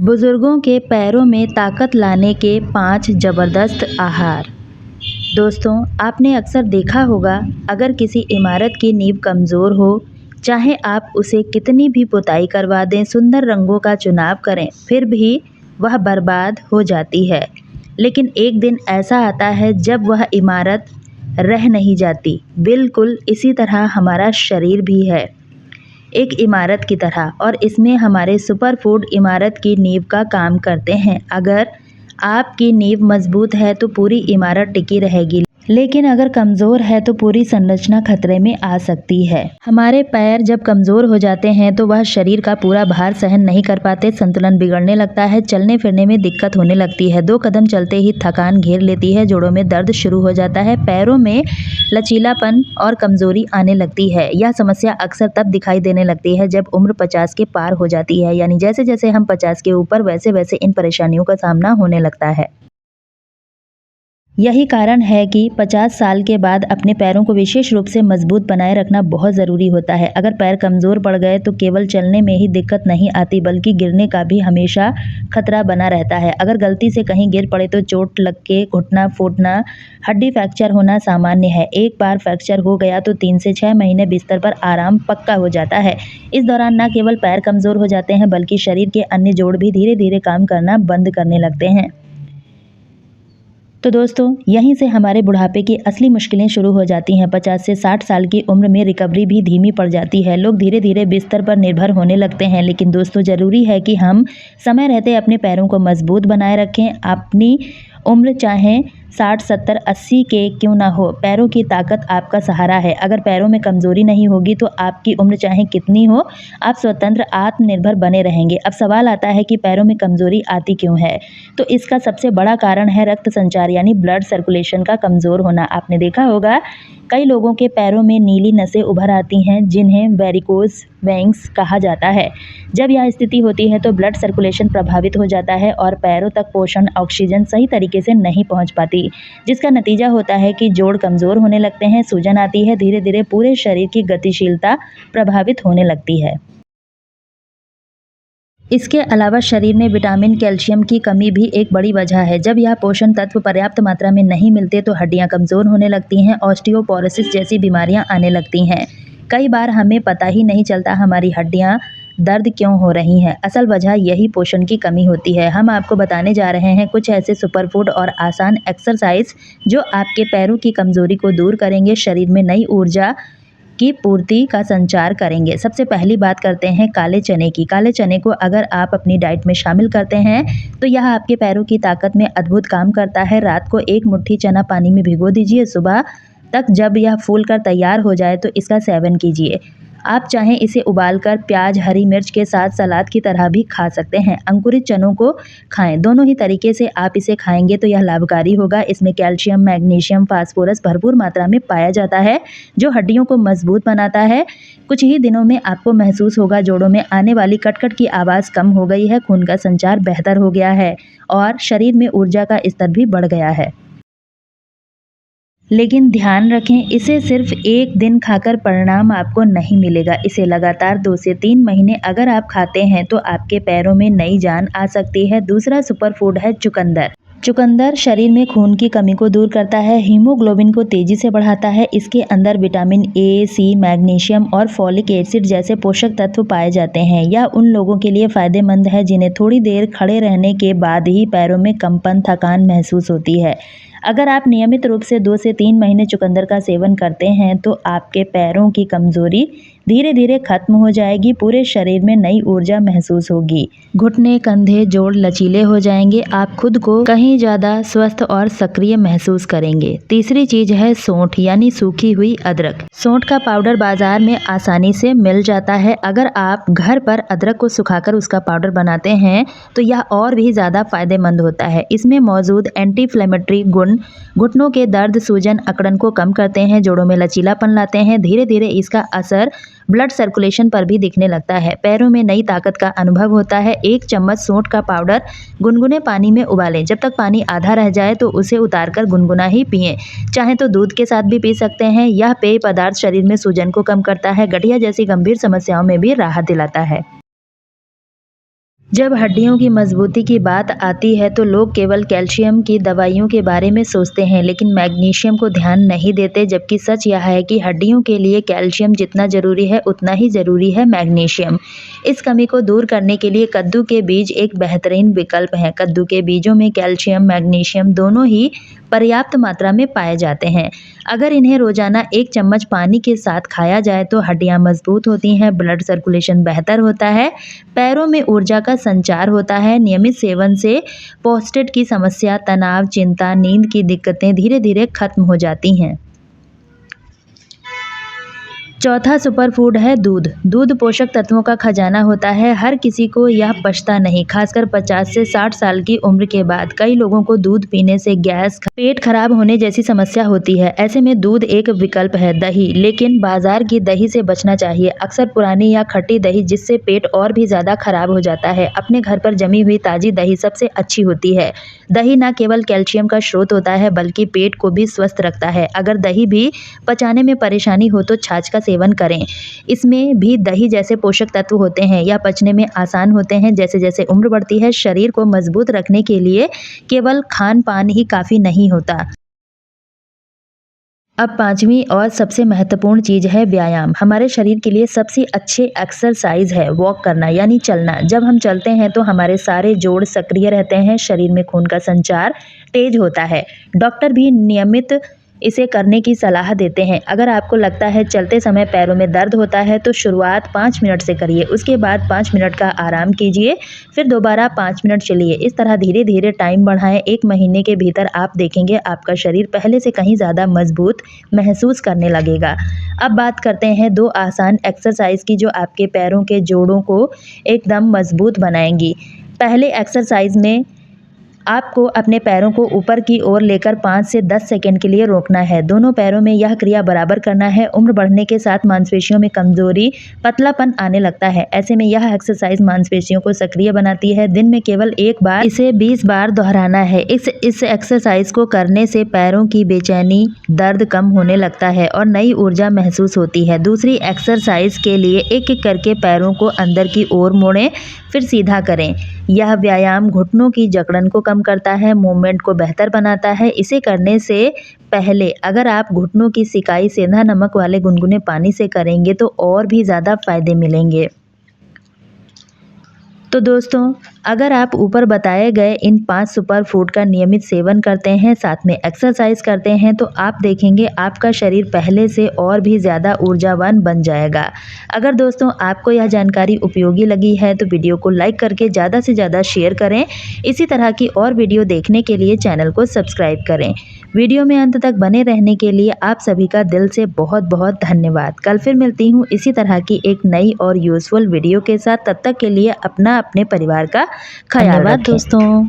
बुजुर्गों के पैरों में ताकत लाने के 5 जबरदस्त आहार। दोस्तों, आपने अक्सर देखा होगा, अगर किसी इमारत की नींव कमज़ोर हो, चाहे आप उसे कितनी भी पुताई करवा दें, सुंदर रंगों का चुनाव करें, फिर भी वह बर्बाद हो जाती है। लेकिन एक दिन ऐसा आता है जब वह इमारत रह नहीं जाती। बिल्कुल इसी तरह हमारा शरीर भी है, एक इमारत की तरह, और इसमें हमारे सुपर फूड इमारत की नींव का काम करते हैं। अगर आपकी नींव मजबूत है तो पूरी इमारत टिकी रहेगी, लेकिन अगर कमज़ोर है तो पूरी संरचना खतरे में आ सकती है। हमारे पैर जब कमज़ोर हो जाते हैं तो वह शरीर का पूरा भार सहन नहीं कर पाते, संतुलन बिगड़ने लगता है, चलने फिरने में दिक्कत होने लगती है। 2 कदम चलते ही थकान घेर लेती है, जोड़ों में दर्द शुरू हो जाता है, पैरों में लचीलापन और कमज़ोरी आने लगती है। यह समस्या अक्सर तब दिखाई देने लगती है जब उम्र 50 के पार हो जाती है, यानी जैसे जैसे हम 50 के ऊपर वैसे वैसे इन परेशानियों का सामना होने लगता है। यही कारण है कि 50 साल के बाद अपने पैरों को विशेष रूप से मजबूत बनाए रखना बहुत ज़रूरी होता है। अगर पैर कमज़ोर पड़ गए तो केवल चलने में ही दिक्कत नहीं आती, बल्कि गिरने का भी हमेशा खतरा बना रहता है। अगर गलती से कहीं गिर पड़े तो चोट लग के घुटना फूटना, हड्डी फ्रैक्चर होना सामान्य है। एक बार फ्रैक्चर हो गया तो 3 से 6 महीने बिस्तर पर आराम पक्का हो जाता है। इस दौरान न केवल पैर कमज़ोर हो जाते हैं, बल्कि शरीर के अन्य जोड़ भी धीरे धीरे काम करना बंद करने लगते हैं। तो दोस्तों, यहीं से हमारे बुढ़ापे की असली मुश्किलें शुरू हो जाती हैं। 50 से 60 साल की उम्र में रिकवरी भी धीमी पड़ जाती है। लोग धीरे धीरे बिस्तर पर निर्भर होने लगते हैं। लेकिन दोस्तों, ज़रूरी है कि हम समय रहते अपने पैरों को मजबूत बनाए रखें। अपनी उम्र चाहे 60, 70, 80 के क्यों ना हो, पैरों की ताकत आपका सहारा है। अगर पैरों में कमज़ोरी नहीं होगी तो आपकी उम्र चाहे कितनी हो, आप स्वतंत्र आत्मनिर्भर बने रहेंगे। अब सवाल आता है कि पैरों में कमज़ोरी आती क्यों है? तो इसका सबसे बड़ा कारण है रक्त संचार, यानी ब्लड सर्कुलेशन का कमज़ोर होना। आपने देखा होगा, कई लोगों के पैरों में नीली नसें उभर आती हैं, जिन्हें वेरिकोज वेन्स कहा जाता है। जब यह स्थिति होती है तो ब्लड सर्कुलेशन प्रभावित हो जाता है और पैरों तक पोषण, ऑक्सीजन सही तरीके से नहीं पहुंच पाती, जिसका नतीजा होता है कि जोड़ कमज़ोर होने लगते हैं, सूजन आती है, धीरे धीरे पूरे शरीर की गतिशीलता प्रभावित होने लगती है। इसके अलावा शरीर में विटामिन, कैल्शियम की कमी भी एक बड़ी वजह है। जब यह पोषण तत्व पर्याप्त मात्रा में नहीं मिलते तो हड्डियां कमज़ोर होने लगती हैं, ऑस्टियोपोरोसिस जैसी बीमारियां आने लगती हैं। कई बार हमें पता ही नहीं चलता हमारी हड्डियां दर्द क्यों हो रही हैं। असल वजह यही पोषण की कमी होती है। हम आपको बताने जा रहे हैं कुछ ऐसे सुपरफूड और आसान एक्सरसाइज जो आपके पैरों की कमज़ोरी को दूर करेंगे, शरीर में नई ऊर्जा की पूर्ति का संचार करेंगे। सबसे पहली बात करते हैं काले चने की। काले चने को अगर आप अपनी डाइट में शामिल करते हैं तो यह आपके पैरों की ताकत में अद्भुत काम करता है। रात को 1 मुट्ठी चना पानी में भिगो दीजिए, सुबह तक जब यह फूल कर तैयार हो जाए तो इसका सेवन कीजिए। आप चाहें इसे उबालकर प्याज, हरी मिर्च के साथ सलाद की तरह भी खा सकते हैं। अंकुरित चनों को खाएं। दोनों ही तरीके से आप इसे खाएंगे तो यह लाभकारी होगा। इसमें कैल्शियम, मैग्नीशियम, फास्फोरस भरपूर मात्रा में पाया जाता है, जो हड्डियों को मजबूत बनाता है। कुछ ही दिनों में आपको महसूस होगा जोड़ों में आने वाली कटकट की आवाज़ कम हो गई है, खून का संचार बेहतर हो गया है और शरीर में ऊर्जा का स्तर भी बढ़ गया है। लेकिन ध्यान रखें, इसे सिर्फ एक दिन खाकर परिणाम आपको नहीं मिलेगा। इसे लगातार 2 से 3 महीने अगर आप खाते हैं तो आपके पैरों में नई जान आ सकती है। दूसरा सुपरफूड है चुकंदर। चुकंदर शरीर में खून की कमी को दूर करता है, हीमोग्लोबिन को तेजी से बढ़ाता है। इसके अंदर विटामिन ए, सी, मैग्नीशियम और फॉलिक एसिड जैसे पोषक तत्व पाए जाते हैं। यह उन लोगों के लिए फायदेमंद है जिन्हें थोड़ी देर खड़े रहने के बाद ही पैरों में कंपन, थकान महसूस होती है। अगर आप नियमित रूप से 2 से 3 महीने चुकंदर का सेवन करते हैं तो आपके पैरों की कमजोरी धीरे धीरे खत्म हो जाएगी, पूरे शरीर में नई ऊर्जा महसूस होगी, घुटने, कंधे, जोड़ लचीले हो जाएंगे, आप खुद को कहीं ज़्यादा स्वस्थ और सक्रिय महसूस करेंगे। तीसरी चीज है सौंठ, यानी सूखी हुई अदरक। सौंठ का पाउडर बाजार में आसानी से मिल जाता है। अगर आप घर पर अदरक को सुखाकर उसका पाउडर बनाते हैं तो यह और भी ज़्यादा फायदेमंद होता है। इसमें मौजूद एंटी इन्फ्लेमेटरी गुण घुटनों के दर्द, सूजन, अकड़न को कम करते हैं, जोड़ों में लचीलापन लाते हैं। धीरे धीरे इसका असर ब्लड सर्कुलेशन पर भी दिखने लगता है, पैरों में नई ताकत का अनुभव होता है। 1 चम्मच सौंठ का पाउडर गुनगुने पानी में उबालें। जब तक पानी आधा रह जाए तो उसे उतारकर गुनगुना ही पिएं। चाहे तो दूध के साथ भी पी सकते हैं। यह पेय पदार्थ शरीर में सूजन को कम करता है, गठिया जैसी गंभीर समस्याओं में भी राहत दिलाता है। जब हड्डियों की मजबूती की बात आती है तो लोग केवल कैल्शियम की दवाइयों के बारे में सोचते हैं, लेकिन मैग्नीशियम को ध्यान नहीं देते। जबकि सच यह है कि हड्डियों के लिए कैल्शियम जितना जरूरी है उतना ही जरूरी है मैग्नीशियम। इस कमी को दूर करने के लिए कद्दू के बीज एक बेहतरीन विकल्प है। कद्दू के बीजों में कैल्शियम मैग्नीशियम दोनों ही पर्याप्त मात्रा में पाए जाते हैं। अगर इन्हें रोजाना 1 चम्मच पानी के साथ खाया जाए तो हड्डियां मजबूत होती हैं, ब्लड सर्कुलेशन बेहतर होता है, पैरों में ऊर्जा का संचार होता है। नियमित सेवन से प्रोस्टेट की समस्या, तनाव, चिंता, नींद की दिक्कतें धीरे धीरे खत्म हो जाती हैं। चौथा सुपर फूड है दूध। दूध पोषक तत्वों का खजाना होता है। हर किसी को यह पचता नहीं, खासकर 50 से 60 साल की उम्र के बाद। कई लोगों को दूध पीने से गैस, पेट खराब होने जैसी समस्या होती है। ऐसे में दूध एक विकल्प है। दही, लेकिन बाजार की दही से बचना चाहिए। अक्सर पुरानी या खट्टी दही, जिससे पेट और भी ज्यादा खराब हो जाता है। अपने घर पर जमी हुई ताजी दही सबसे अच्छी होती है। दही न केवल कैल्शियम का स्रोत होता है बल्कि पेट को भी स्वस्थ रखता है। अगर दही भी पचाने में परेशानी हो तो छाछ का सेवन करें। इसमें भी दही जैसे पोषक तत्व होते हैं। यह पचने में आसान होते हैं। जैसे जैसे उम्र बढ़ती है, शरीर को मजबूत रखने के लिए केवल खान पान ही काफी नहीं होता। अब पांचवी और सबसे महत्वपूर्ण चीज है व्यायाम। हमारे शरीर के लिए सबसे अच्छे एक्सरसाइज है वॉक करना, यानी चलना। जब हम चलते हैं तो हमारे सारे जोड़ सक्रिय रहते हैं, शरीर में खून का संचार तेज होता है। डॉक्टर भी नियमित इसे करने की सलाह देते हैं। अगर आपको लगता है चलते समय पैरों में दर्द होता है तो शुरुआत 5 मिनट से करिए, उसके बाद 5 मिनट का आराम कीजिए, फिर दोबारा 5 मिनट चलिए। इस तरह धीरे धीरे टाइम बढ़ाएं। 1 महीने के भीतर आप देखेंगे आपका शरीर पहले से कहीं ज़्यादा मजबूत महसूस करने लगेगा। अब बात करते हैं 2 आसान एक्सरसाइज की जो आपके पैरों के जोड़ों को एकदम मजबूत बनाएंगी। पहले एक्सरसाइज में आपको अपने पैरों को ऊपर की ओर लेकर 5 से 10 सेकंड के लिए रोकना है। दोनों पैरों में यह क्रिया बराबर करना है। उम्र बढ़ने के साथ मांसपेशियों में कमजोरी, पतलापन आने लगता है। ऐसे में यह एक्सरसाइज मांसपेशियों को सक्रिय बनाती है। दिन में केवल 1 बार इसे 20 बार दोहराना है। इस एक्सरसाइज को करने से पैरों की बेचैनी, दर्द कम होने लगता है और नई ऊर्जा महसूस होती है। दूसरी एक्सरसाइज के लिए एक-एक करके पैरों को अंदर की ओर मोड़ें, फिर सीधा करें। यह व्यायाम घुटनों की जकड़न को कम करता है, मूवमेंट को बेहतर बनाता है। इसे करने से पहले अगर आप घुटनों की सिकाई सेंधा नमक वाले गुनगुने पानी से करेंगे तो और भी ज़्यादा फायदे मिलेंगे। तो दोस्तों, अगर आप ऊपर बताए गए इन 5 सुपर फूड का नियमित सेवन करते हैं, साथ में एक्सरसाइज करते हैं, तो आप देखेंगे आपका शरीर पहले से और भी ज़्यादा ऊर्जावान बन जाएगा। अगर दोस्तों आपको यह जानकारी उपयोगी लगी है तो वीडियो को लाइक करके ज़्यादा से ज़्यादा शेयर करें। इसी तरह की और वीडियो देखने के लिए चैनल को सब्सक्राइब करें। वीडियो में अंत तक बने रहने के लिए आप सभी का दिल से बहुत बहुत धन्यवाद। कल फिर मिलती हूँ इसी तरह की एक नई और यूजफुल वीडियो के साथ। तब तक के लिए अपना, अपने परिवार का ख्याल रखें। दोस्तों।